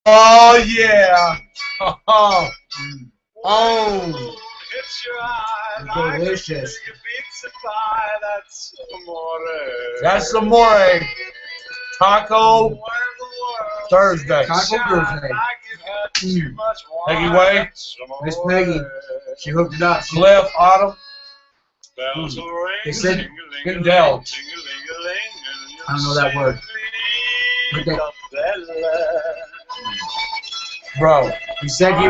Oh yeah. Oh. Oh. Delicious. That's amore. Taco Thursday. Taco Thursday. Peggy Way. Miss Peggy. She hooked it up. Cliff Autumn. They said, Indulge. I don't know that word. Bro. You said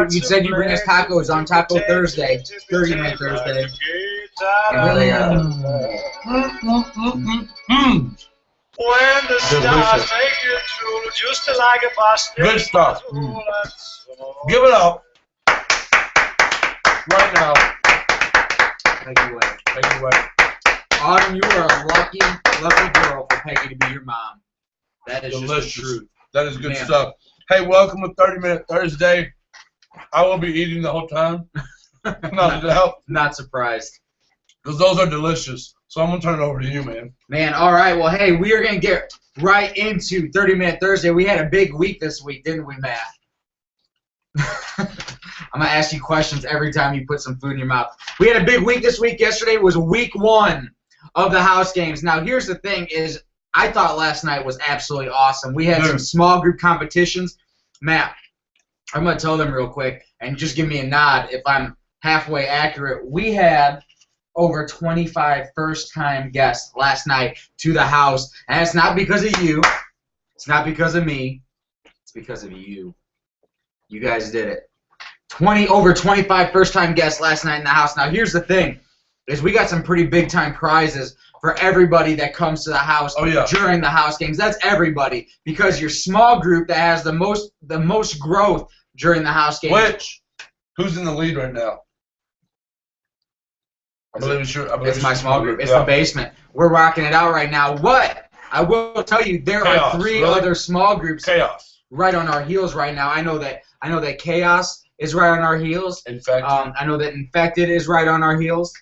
you bring us tacos on Taco Thursday, 30-minute Thursday. And here they are. When the stars make you true, just like a bus. Good stuff. Give it up. Right now. Take it away. Take it away. Autumn, you are a lucky girl for Peggy to be your mom. That is Delicious. just the truth. That is good Man. stuff. Hey, welcome to 30-minute Thursday. I will be eating the whole time. No doubt. Not surprised. Because those are delicious. So I'm going to turn it over to you, man. Man, all right. Well, hey, we are going to get right into 30-minute Thursday. We had a big week this week, didn't we, Matt? I'm going to ask you questions every time you put some food in your mouth. We had a big week this week. Yesterday was week 1 of the house games. Now, here's the thing is I thought last night was absolutely awesome. We had some small group competitions. Matt, I'm going to tell them real quick, and just give me a nod if I'm halfway accurate. We had over 25 first-time guests last night to the house, and it's not because of you. It's not because of me. It's because of you. You guys did it. Over 25 first-time guests last night in the house. Now, here's the thing, is we got some pretty big-time prizes for everybody that comes to the house during the house games. That's everybody, because your small group that has the most growth during the house games. Who's in the lead right now? It's my small group. It's the basement. We're rocking it out right now. What? I will tell you, there are 3 other small groups right on our heels right now. I know that Chaos is right on our heels. I know that Infected is right on our heels.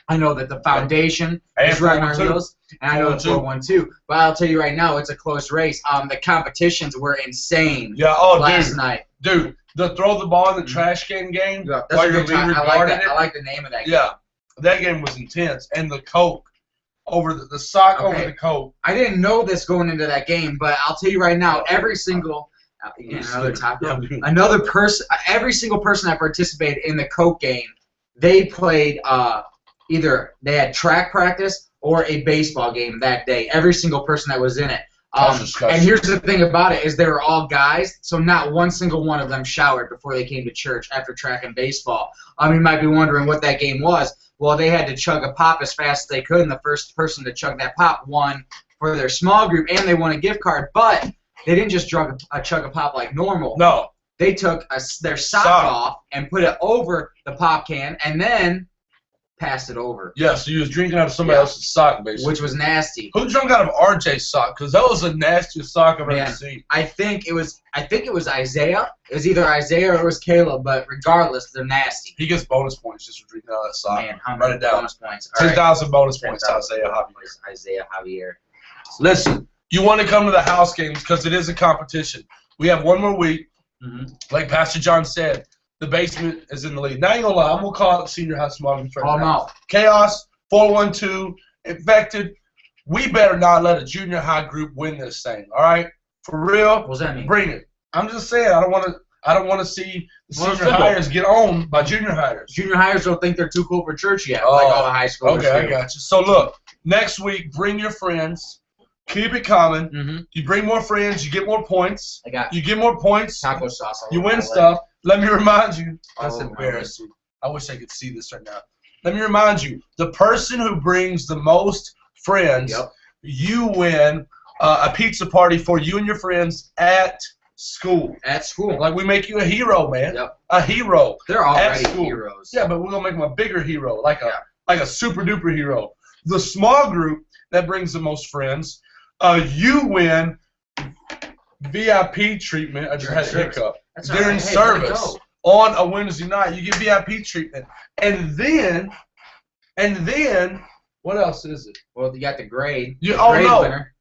I know that the Foundation is right on our heels. And I know that 412. But I'll tell you right now, it's a close race. The competitions were insane last night. Dude, the throw the ball in the trash can game. Yeah, that's a good time. I like the name of that game. Yeah, that game was intense. And the Coke, over the sock over the Coke. I didn't know this going into that game, but I'll tell you right now, every single every single person that participated in the Coke game, they played either they had track practice or a baseball game that day. Every single person that was in it. And here's the thing about it is they were all guys, so not one single one of them showered before they came to church after track and baseball. You might be wondering what that game was. Well, they had to chug a pop as fast as they could, and the first person to chug that pop won for their small group, and they won a gift card. But they didn't just chug a pop like normal. No. They took their sock off and put it over the pop can, and then passed it over. Yeah, so you was drinking out of somebody else's sock, basically. Which was nasty. Who drank out of RJ's sock? Because that was the nastiest sock I've ever seen. I think it was Isaiah. It was either Isaiah or it was Caleb, but regardless, they're nasty. He gets bonus points just for drinking out of that sock. Man, how Write many it down. bonus points? 10,000 bonus points to Isaiah Javier. Listen, you want to come to the house games because it is a competition. We have one more week. Like Pastor John said, the basement is in the lead. Now, you gonna lie, I'm going to call out senior high small groups right now. Chaos, 412, Infected. We better not let a junior high group win this thing, all right? For real, what does that mean? Bring it. I'm just saying, I don't want to see the senior hires get owned by junior hires. Junior hires don't think they're too cool for church yet, like all the high schoolers. Okay, I got you. So, look, next week, bring your friends. Keep it common. You bring more friends, you get more points. You get more points. Taco sauce. You win stuff. Let me remind you. That's embarrassing. I wish I could see this right now. Let me remind you. The person who brings the most friends, you win a pizza party for you and your friends at school. At school. Like, we make you a hero, man. A hero. They're already heroes. Yeah, but we're going to make them a bigger hero, like a super-duper hero. The small group that brings the most friends, you win VIP treatment. I just had a hiccup. During service on a Wednesday night. You get VIP treatment. And then, what else is it? Well, you got the grade. Winner.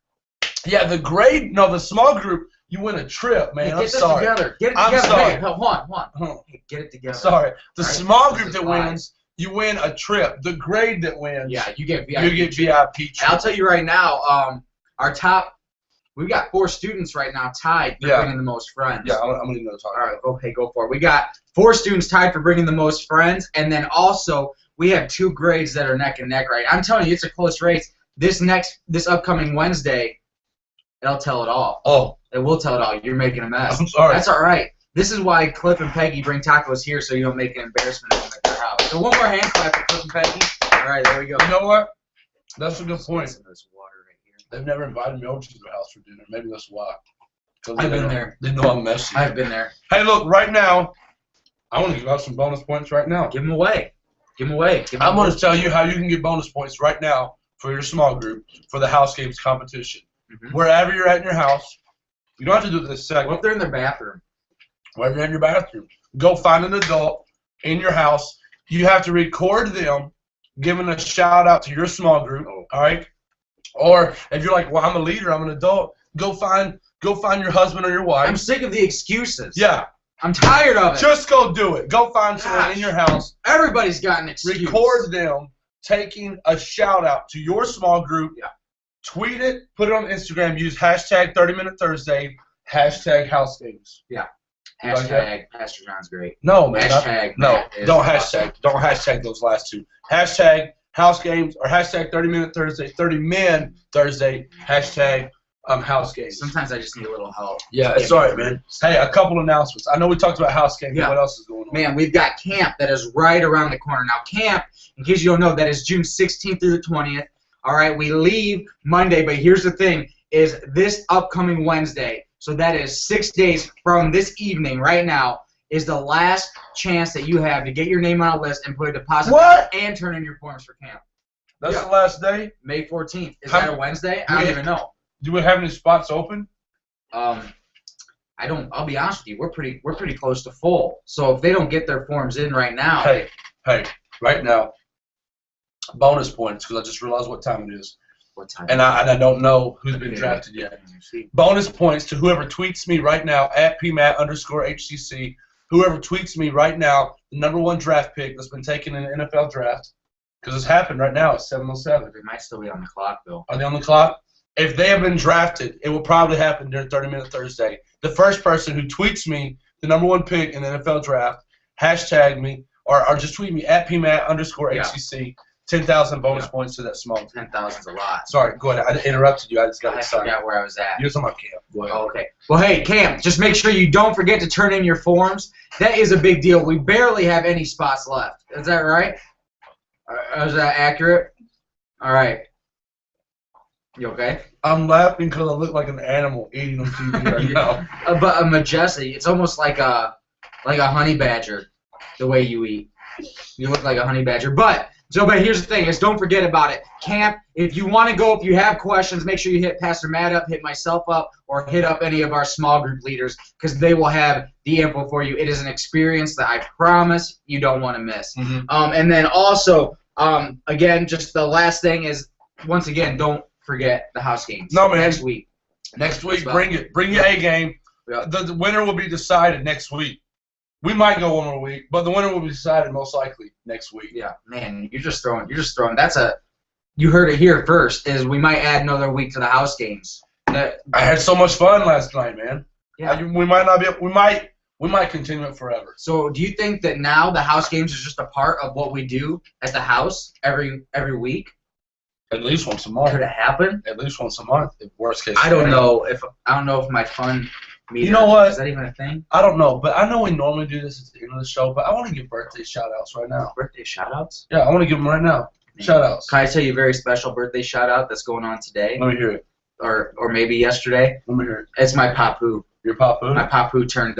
Yeah, the small group You win a trip, man. Hey, I'm get this sorry. together. Get it I'm together. sorry. Hey, hold on. Hey, get it together. Sorry. The Right? small This group is that why. wins, you win a trip. The grade that wins, Yeah, you get VIP. you get VIP trip. And I'll tell you right now, our top, we've got 4 students right now tied for bringing the most friends. Yeah, I'm going to go talk. All right, go for it. We got 4 students tied for bringing the most friends, and then also we have 2 grades that are neck and neck. Right, I'm telling you, it's a close race. This upcoming Wednesday, it'll tell it all. Oh, it will tell it all. You're making a mess. I'm sorry. That's all right. This is why Cliff and Peggy bring tacos here, so you don't make an embarrassment of them at their house. So one more hand clap for Cliff and Peggy. All right, there we go. You know what? That's a good point. There's water right here. They've never invited me over to their house for dinner. Maybe that's why. I've been there. They know I'm messy. I've been there. Hey, look, right now, I want to give out some bonus points right now. Give them away. Give them away. I'm going to tell you how you can get bonus points right now for your small group for the house games competition. Wherever you're at in your house, you don't have to do this second. What if they're in their bathroom? Wherever you're in your bathroom, go find an adult in your house. You have to record them giving a shout out to your small group. All right. Or if you're like, well, I'm a leader, I'm an adult, go find your husband or your wife. I'm sick of the excuses. Yeah. I'm tired of it. Just go do it. Go find someone in your house. Everybody's got an excuse. Record them taking a shout out to your small group. Yeah. Tweet it. Put it on Instagram. Use hashtag 30minthursday. Hashtag house games. Yeah. Like Hashtag Pastor John's great. No, man. Hashtag No. Matt is Don't awesome. hashtag. Don't hashtag those last 2. Hashtag house games or hashtag 30-minute Thursday. 30min Thursday. Hashtag house games. Sometimes I just need a little help. Yeah, it's all right, man. Hey, a couple announcements. I know we talked about house games. Yeah. What else is going on? Man, we've got camp that is right around the corner. Now, camp, in case you don't know, that is June 16th through the 20th. All right, we leave Monday, but here's the thing, is this upcoming Wednesday, so that is 6 days from this evening right now, is the last chance that you have to get your name on a list and put a deposit down and turn in your forms for camp. That's the last day? May 14th. Is that a Wednesday? I don't even know. Do we have any spots open? I don't. I'll be honest with you. We're pretty close to full. So if they don't get their forms in right now, Hey, right now, bonus points because I just realized what time it is, what time? and I don't know who's been drafted yet. Bonus points to whoever tweets me right now at PMAT_HCC. Whoever tweets me right now, the #1 draft pick that's been taken in the NFL draft, because it's happened right now. It's 7:07. They might still be on the clock though. Are they on the clock? If they have been drafted, it will probably happen during 30-minute Thursday. The first person who tweets me the #1 pick in the NFL draft, hashtag me, or just tweet me at PMAT_HCC, 10,000 bonus points to that small. 10,000's a lot. Sorry, go ahead. I interrupted you. I just got I excited. forgot where I was at. You were talking about camp. Go ahead. Oh, okay. Well, hey, camp, just make sure you don't forget to turn in your forms. That is a big deal. We barely have any spots left. Is that right? Is that accurate? All right. You okay? I'm laughing because I look like an animal eating on TV right now. But a majesty, it's almost like a honey badger, the way you eat. You look like a honey badger. But here's the thing: is don't forget about it. Camp. If you want to go, if you have questions, make sure you hit Pastor Matt up, hit myself up, or hit up any of our small group leaders because they will have the info for you. It is an experience that I promise you don't want to miss. And then also, again, just the last thing is, once again, don't forget the house games. No, man. Next week. Next week, bring it. Bring your A game. Yeah. The winner will be decided next week. We might go one more week, but the winner will be decided most likely next week. Yeah, man, you're just throwing. You heard it here first. Is we might add another week to the house games. I had so much fun last night, man. Yeah. We might not be. We might continue it forever. So, do you think that now the house games is just a part of what we do at the house every week? At least once a month. Could it happen? At least once a month. If worst case. I don't know if my fun meter. You know what? Is that even a thing? I don't know, but I know we normally do this at the end of the show, but I want to give birthday shout-outs right now. Birthday shout-outs? Yeah, I want to give them right now. Shout-outs. Can I tell you a very special birthday shout-out that's going on today? Let me hear it. Or maybe yesterday? Let me hear it. It's my papu. Your papu? My papu turned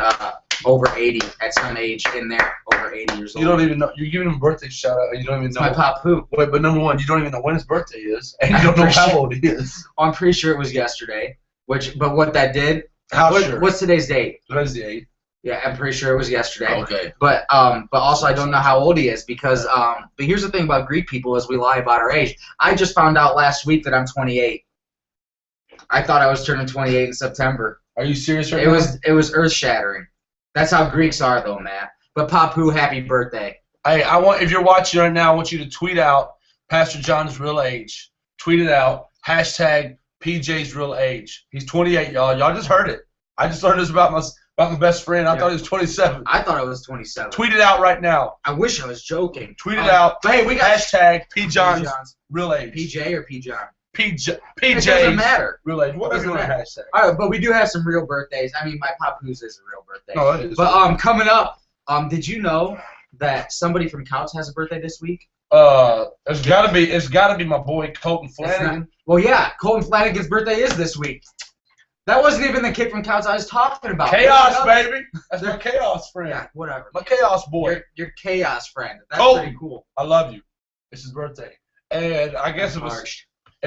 over 80 at some age in there, over 80 years old. You don't even know. You're giving him a birthday shout-out, and you don't even know. My papu. Wait, but #1, you don't even know when his birthday is, and you don't know how old he is. I'm pretty sure it was yesterday. But what that did? Sure? What's today's date? Today's the 8th. Yeah, I'm pretty sure it was yesterday. Okay. But also I don't know how old he is because but here's the thing about Greek people is we lie about our age. I just found out last week that I'm 28. I thought I was turning 28 in September. Are you serious right It now? it was earth shattering. That's how Greeks are though, Matt. But Papu, happy birthday. Hey, if you're watching right now, I want you to tweet out Pastor John's real age. Tweet it out. Hashtag PJ's real age. He's 28, y'all. Y'all just heard it. I just learned this about my best friend. I thought he was 27. I thought it was 27. Tweet it out right now. I wish I was joking. Tweet it out. But hey, we got hashtag PJohn's real age. PJ or P-John? PJ's It doesn't matter. real age. What doesn't matter? Hashtag. All right, but we do have some real birthdays. I mean, my Papu's is a real birthday. No, it is. But coming up, did you know that somebody from Couch has a birthday this week? It's gotta be my boy Colton Flanagan. Well, yeah, Colton Flanagan's birthday is this week. That wasn't even the kid from Couch I was talking about. Chaos, baby. That's my chaos friend. Yeah, whatever. My chaos boy. Your chaos friend. That's pretty cool. I love you. It's his birthday. And I guess it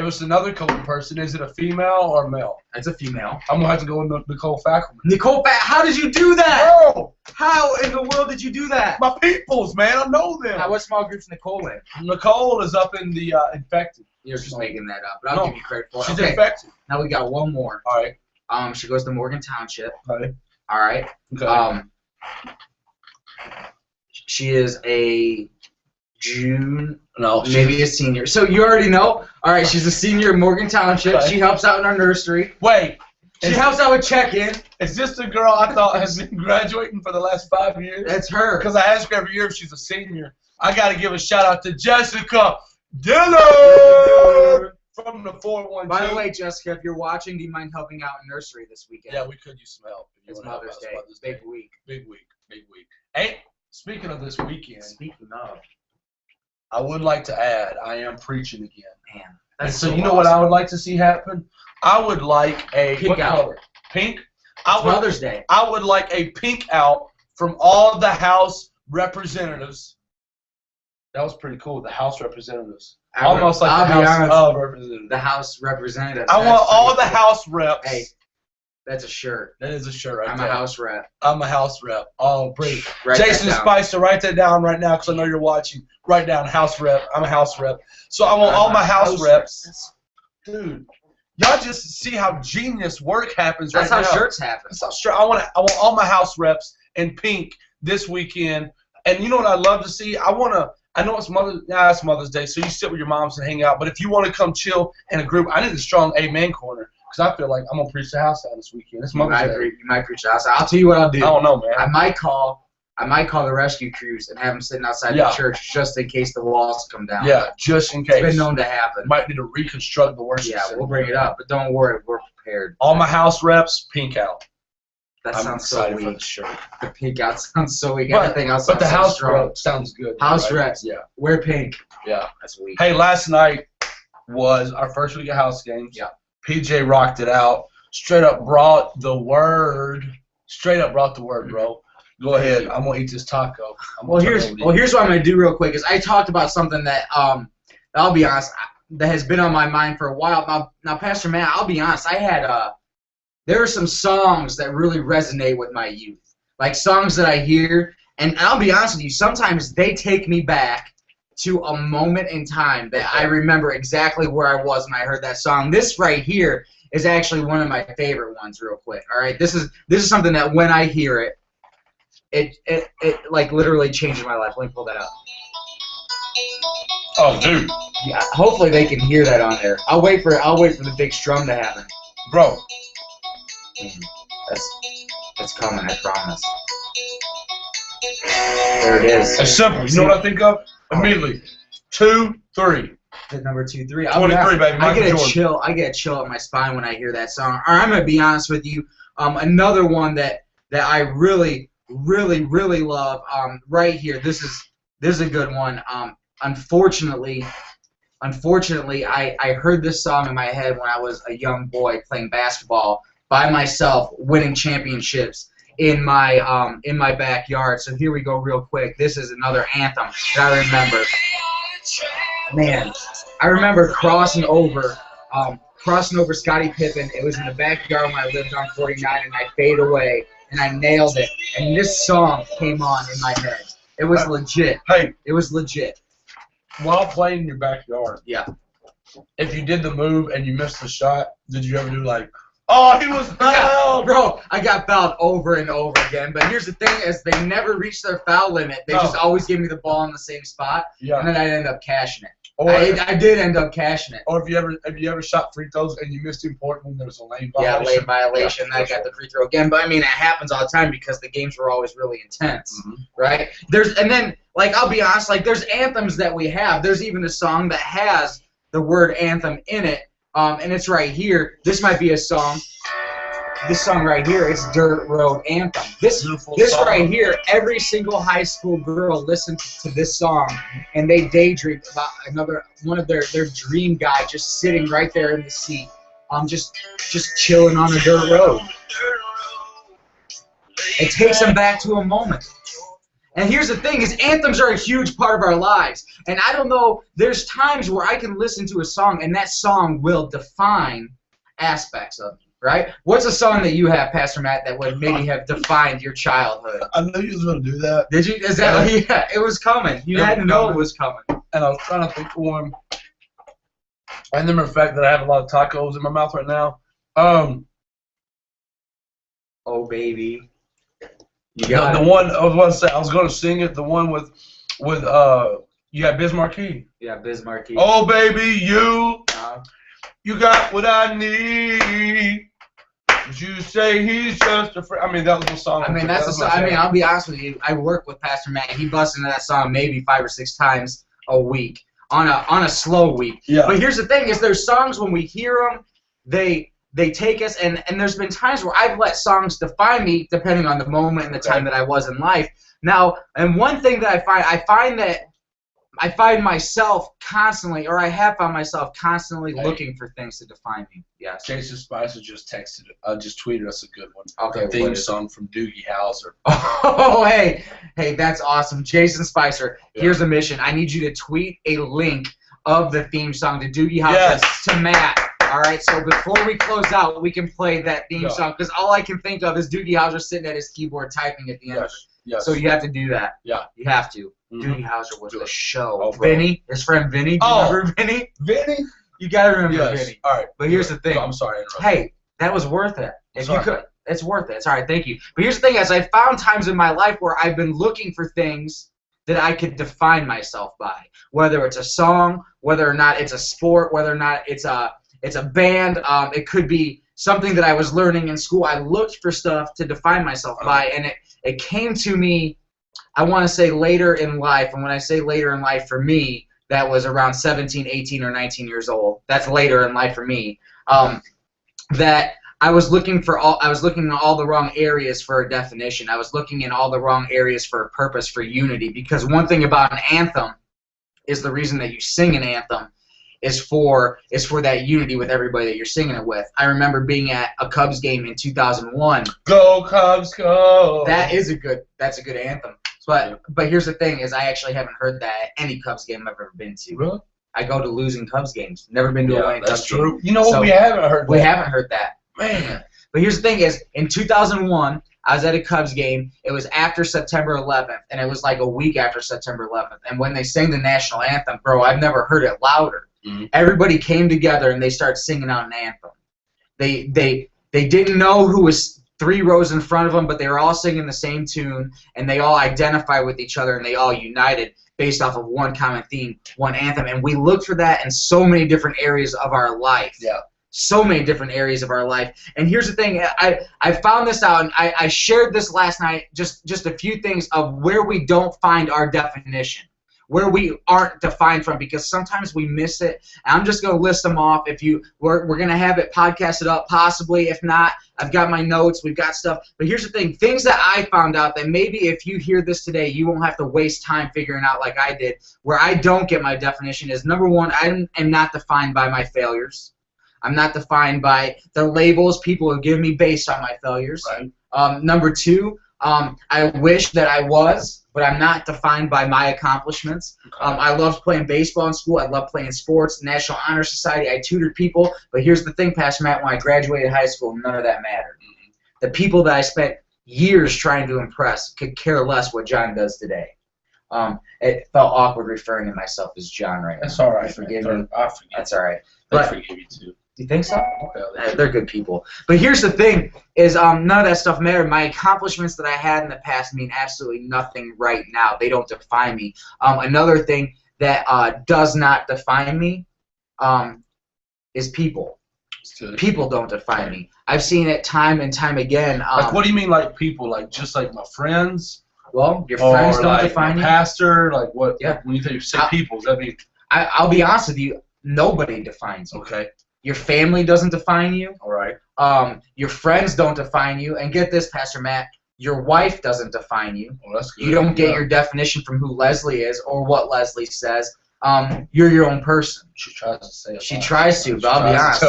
was another Colton person. Is it a female or a male? It's a female. I'm going to have to go with Nicole Fackelman. How did you do that? Bro! How in the world did you do that? My peoples, man. I know them. Now, what small group's Nicole in? Nicole is up in the infected. You're just making that up, but I'll give you credit for it. She's infected. Now we got one more. All right. She goes to Morgan Township. Okay. All right. Okay. She is a maybe a senior. So you already know. All right, she's a senior in Morgan Township. Okay. She helps out in our nursery. Wait. She helps out with check-in. Is this the girl I thought has been graduating for the last 5 years? That's her. Because I ask her every year if she's a senior. I got to give a shout out to Jessica Dillard from the 412. By the way, Jessica, if you're watching, do you mind helping out in nursery this weekend? Yeah, we could use some help. It's Mother's Day. Big week. Big week. Big week. Hey, speaking of this weekend. Speaking of. I would like to add, I am preaching again. Man, that's so you know what I would like to see happen? I would like a pink out. Color? Pink? Mother's Day. I would like a pink out from all the House representatives. That was pretty cool. The House representatives. Almost like the House of Representatives. The House representatives. I want all the House reps. Hey, that's a shirt. That is a shirt right I'm there. a House rep. I'm a House rep. Oh, great. Write Jason Spicer, write that down right now because I know you're watching. Write down House rep. I'm a House rep. So I want all my House reps. Dude, y'all just see how genius work happens right now. That's how shirts happen. That's how shirt. I want all my House reps in pink this weekend. And you know what I'd love to see? I know it's Mother's Day, so you sit with your moms and hang out. But if you want to come chill in a group, I need a strong amen corner. Because I feel like I'm going to preach the house out this weekend. It's Mother's Day. You might preach the house out. I'll tell you what I'll do. I don't know, man. I might call the rescue crews and have them sitting outside the church just in case the walls come down. Yeah, just in case. It's been known to happen. Might need to reconstruct the worship center. we'll bring it up. But don't worry, we're prepared. All my house reps, pink out. That sounds so weak. Sure. The pink out sounds so weak. Everything else sounds so house strong. rep sounds good. House reps. Yeah. Wear pink. Yeah. That's weak. Hey, last night was our first week of house games. Yeah. PJ rocked it out. Straight up brought the word. Bro. Go ahead. I'm gonna eat this taco. Here's what I'm gonna do real quick. Is I talked about something that I'll be honest, that has been on my mind for a while. Now, Pastor Matt, I'll be honest. I had there are some songs that really resonate with my youth, like songs that I hear, and I'll be honest with you. Sometimes they take me back to a moment in time that I remember exactly where I was when I heard that song. This right here is actually one of my favorite ones. Real quick, all right. This is something that when I hear it, it like literally changes my life. Let me pull that up. Oh, dude. Yeah. Hopefully they can hear that on there. I'll wait for the big strum to happen. Bro. That's coming. I promise. There it is. It's simple. You know what I think of immediately? 2, 3. Hit number 2, 3. 23, baby. I get a chill up my spine when I hear that song. Or I'm gonna be honest with you. Another one that I really love. Right here. This is a good one. Unfortunately, I heard this song in my head when I was a young boy playing basketball by myself, winning championships in my backyard. So here we go, real quick. This is another anthem that I remember. Man, I remember crossing over Scottie Pippen. It was in the backyard when I lived on 49, and I fade away, and I nailed it. And this song came on in my head. It was legit. Hey, it was legit. While playing in your backyard, yeah. If you did the move and you missed the shot, did you ever do like, Oh, he was fouled. Bro, I got fouled over and over again. But here's the thing is they never reached their foul limit. They just always give me the ball in the same spot. Yeah. And then I'd end up cashing it. Or I did end up cashing it. Or have you ever shot free throws and you missed the important one? There was a lane violation. Yeah, lane violation. Yeah, I got the free throw again. But I mean, it happens all the time because the games were always really intense, right? And then like I'll be honest, like there's anthems that we have. There's even a song that has the word anthem in it, and it's right here. This might be a song. This song right here, it's Dirt Road Anthem. This song right here, every single high school girl listens to this song, and they daydream about one of their dream guy just sitting right there in the seat, just chilling on a dirt road. It takes them back to a moment. And here's the thing: is anthems are a huge part of our lives. And I don't know, there's times where I can listen to a song, and that song will define aspects of me. Right? What's a song that you have, Pastor Matt, that would maybe have defined your childhood? I knew you was going to do that. Did you? Is that? Yeah, it was coming. You had to know it was coming. And I was trying to think of one. I remember the fact that I have a lot of tacos in my mouth right now. Oh, baby. You got the one I was going to sing it. The one with you got Biz Markie. Yeah, Biz Markie. Oh, baby, you got what I need. You say he's just a friend. I mean, that was the song. I mean, that's the song. I mean, I'll be honest with you. I work with Pastor Matt. He busts into that song maybe 5 or 6 times a week on a slow week. Yeah. But here's the thing: is there's songs when we hear them, they take us, and there's been times where I've let songs define me depending on the moment and the time that I was in life. Now, and one thing that I find myself constantly, or I have found myself constantly looking for things to define me. Yes. Jason Spicer just tweeted us a good one. Okay. The theme song from Doogie Howser. Oh, hey, that's awesome, Jason Spicer. Yeah. Here's a mission. I need you to tweet a link of the theme song to Doogie Howser to Matt. All right. So before we close out, we can play that theme song because all I can think of is Doogie Howser sitting at his keyboard typing at the end of it. Yes. So you have to do that. Yeah. You have to. Doogie Howser was the show. Oh, Vinny, his friend Vinny. Do you remember Vinny? Vinny? You gotta remember Vinny. All right. But here's the thing. No, I'm sorry. Hey, that was worth it. If you could, it's worth it. It's all right. Thank you. But here's the thing: as I found times in my life where I've been looking for things that I could define myself by, whether it's a song, whether or not it's a sport, whether or not it's a band. It could be something that I was learning in school. I looked for stuff to define myself by, and it came to me. I want to say later in life, and when I say later in life for me, that was around 17, 18, or 19 years old. That's later in life for me. That I was looking in all the wrong areas for a definition. I was looking in all the wrong areas for a purpose, for unity. Because one thing about an anthem is the reason that you sing an anthem is for that unity with everybody that you're singing it with. I remember being at a Cubs game in 2001. Go Cubs, go! That's a good anthem. But here's the thing: is I actually haven't heard that at any Cubs game I've ever been to. Really? I go to losing Cubs games. Never been to a winning Cubs game. You know what? We haven't heard that. We haven't heard that. Man. But here's the thing: is in 2001, I was at a Cubs game. It was after September 11th, and it was like a week after September 11th. And when they sang the national anthem, bro, I've never heard it louder. Mm-hmm. Everybody came together and they started singing out an anthem. They didn't know who was 3 rows in front of them, but they were all singing the same tune, and they all identified with each other, and they all united based off of one common theme, one anthem. And we looked for that in so many different areas of our life. Yeah. So many different areas of our life. And here's the thing, I found this out, and I shared this last night, just a few things of where we don't find our definition, where we aren't defined from, because sometimes we miss it. And I'm just going to list them off. We're going to have it podcasted up, possibly. If not, I've got my notes. We've got stuff. But here's the thing. Things that I found out that maybe if you hear this today, you won't have to waste time figuring out like I did. Where I don't get my definition is, number one, I am not defined by my failures. I'm not defined by the labels people have given me based on my failures. Right. Number two, I wish that I was, but I'm not defined by my accomplishments. I loved playing baseball in school. I loved playing sports, National Honor Society. I tutored people. But here's the thing, Pastor Matt, when I graduated high school, none of that mattered. Mm-hmm. The people that I spent years trying to impress could care less what John does today. It felt awkward referring to myself as John right now. That's all right. Forgive me. I forgive. That's all right. I forgive you too. You think so? Okay, they're good people. But here's the thing: is none of that stuff mattered. My accomplishments that I had in the past mean absolutely nothing right now. They don't define me. Another thing that does not define me is people. People don't define me. I've seen it time and time again. Like, what do you mean, like people? Like, just like my friends? Well, your friends don't like define you. Pastor? Like, what? Yeah. Like, when you say people, does that mean? I'll be honest with you. Nobody defines you. Okay. Your family doesn't define you. All right. Your friends don't define you. And get this, Pastor Matt, your wife doesn't define you. Well, that's good. You don't get your definition from who Leslie is or what Leslie says. You're your own person. She tries to say it. She tries to, but I'll be honest.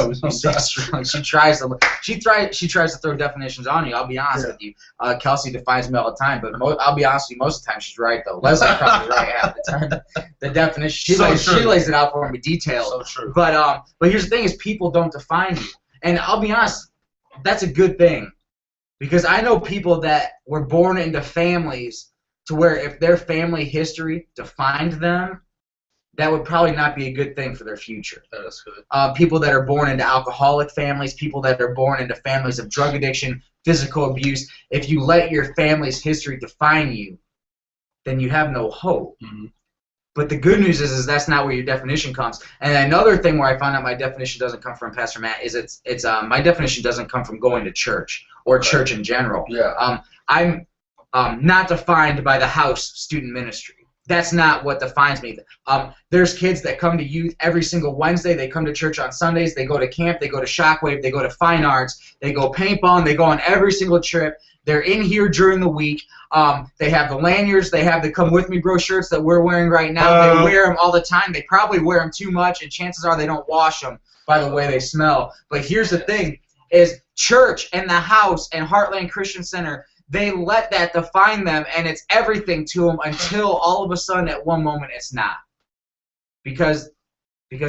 She tries to throw definitions on you. I'll be honest with you. Kelsey defines me all the time, but I'll be honest with you. Most of the time, she's right though. Leslie's probably right half the time. The definition she lays it out for me detailed. So true. But here's the thing: is people don't define you, and I'll be honest. That's a good thing, because I know people that were born into families to where if their family history defined them, that would probably not be a good thing for their future. That is good. People that are born into alcoholic families, people that are born into families of drug addiction, physical abuse, if you let your family's history define you, then you have no hope. Mm-hmm. But the good news is that's not where your definition comes. And another thing where I found out my definition doesn't come from, Pastor Matt, is my definition doesn't come from going to church or church in general. Yeah. I'm not defined by the house student ministry. That's not what defines me. There's kids that come to youth every single Wednesday. They come to church on Sundays. They go to camp. They go to Shockwave. They go to Fine Arts. They go paintballing. They go on every single trip. They're in here during the week. They have the lanyards. They have the Come With Me Bro shirts that we're wearing right now. They wear them all the time. They probably wear them too much, and chances are they don't wash them by the way they smell. But here's the thing, is church and the house and Heartland Christian Center, they let that define them, and it's everything to them until all of a sudden at one moment it's not. Because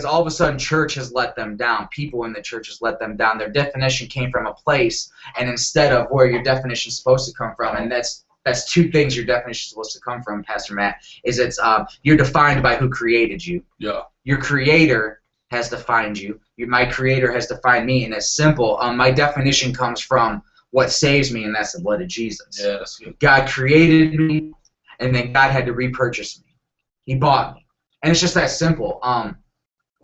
all of a sudden church has let them down. People in the church has let them down. Their definition came from a place, and instead of where your definition is supposed to come from, and that's two things your definition is supposed to come from, Pastor Matt, is you're defined by who created you. Yeah. Your creator has defined you. My creator has defined me, and it's simple. My definition comes from what saves me, and that's the blood of Jesus. Yeah, that's good. God created me, and then God had to repurchase me. He bought me. And it's just that simple.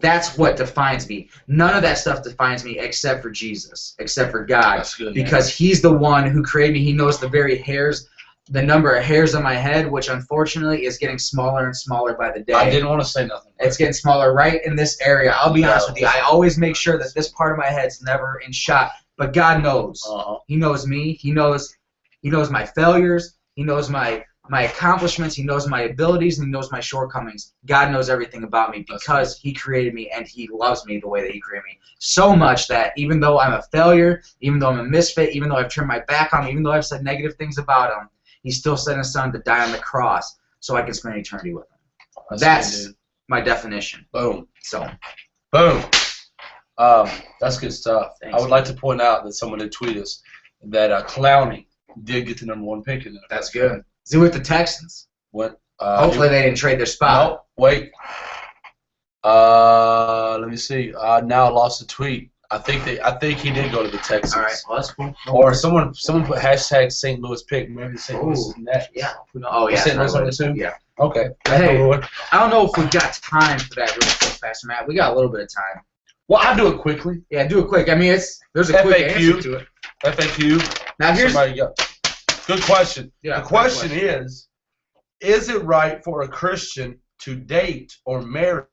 That's what defines me. None of that stuff defines me except for Jesus, except for God. That's good, because He's the one who created me. He knows the number of hairs on my head, which unfortunately is getting smaller and smaller by the day. I didn't want to say nothing. It's getting smaller right in this area. I'll be honest with you. I always make sure that this part of my head's never in shot. But God knows. He knows me. He knows my failures. He knows my accomplishments. He knows my abilities, and He knows my shortcomings. God knows everything about me because He created me, and He loves me the way that He created me. So much that even though I'm a failure, even though I'm a misfit, even though I've turned my back on Him, even though I've said negative things about Him, He still sent His Son to die on the cross so I can spend eternity with Him. That's my definition. Boom. So. Boom. That's good stuff. Thanks, I would like to point out that someone did tweet us that Clowney did get the #1 pick in there. That's good. Is he with the Texans? What? Hopefully they didn't trade their spot. No, wait. Let me see. Now I lost the tweet. I think he did go to the Texans. All right, well, that's cool. Or someone put hashtag St. Louis pick. Maybe St. Louis is next. Yeah. Oh yeah. St. Louis on the too. Yeah. Okay. Hey, I don't know if we've got time for that real quick, Pastor Matt. We got a little bit of time. Well, I'll do it quickly. Yeah, do it quick. I mean, there's a quick answer to it. FAQ. Now here's good question. Yeah, the question is it right for a Christian to date or marry